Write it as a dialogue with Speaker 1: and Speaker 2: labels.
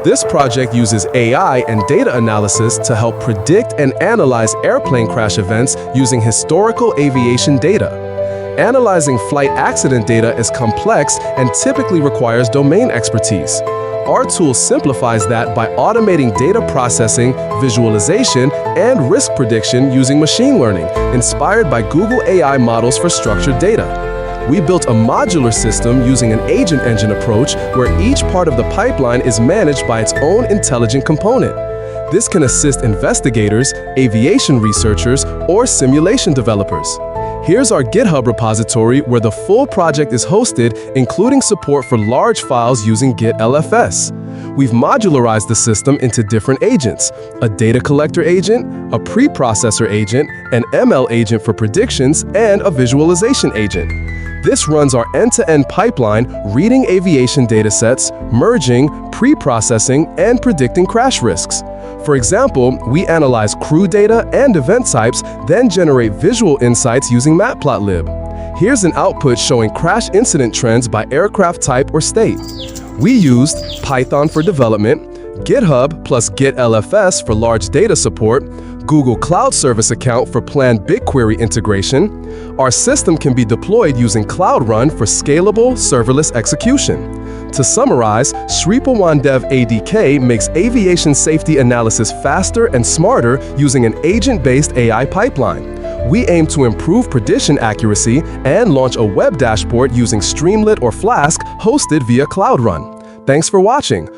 Speaker 1: This project uses AI and data analysis to help predict and analyze airplane crash events using historical aviation data. Analyzing flight accident data is complex and typically requires domain expertise. Our tool simplifies that by automating data processing, visualization, and risk prediction using machine learning, inspired by Google AI models for structured data. We built a modular system using an agent engine approach where each part of the pipeline is managed by its own intelligent component. This can assist investigators, aviation researchers, or simulation developers. Here's our GitHub repository where the full project is hosted, including support for large files using Git LFS. We've modularized the system into different agents: a data collector agent, a preprocessor agent, an ML agent for predictions, and a visualization agent. This runs our end-to-end pipeline, reading aviation datasets, merging, pre-processing, and predicting crash risks. For example, we analyze crew data and event types, then generate visual insights using Matplotlib. Here's an output showing crash incident trends by aircraft type or state. We used Python for development, GitHub plus Git LFS for large data support, Google Cloud Service account for planned BigQuery integration. Our system can be deployed using Cloud Run for scalable serverless execution. To summarize, SriPawanDev ADK makes aviation safety analysis faster and smarter using an agent-based AI pipeline. We aim to improve prediction accuracy and launch a web dashboard using Streamlit or Flask hosted via Cloud Run. Thanks for watching.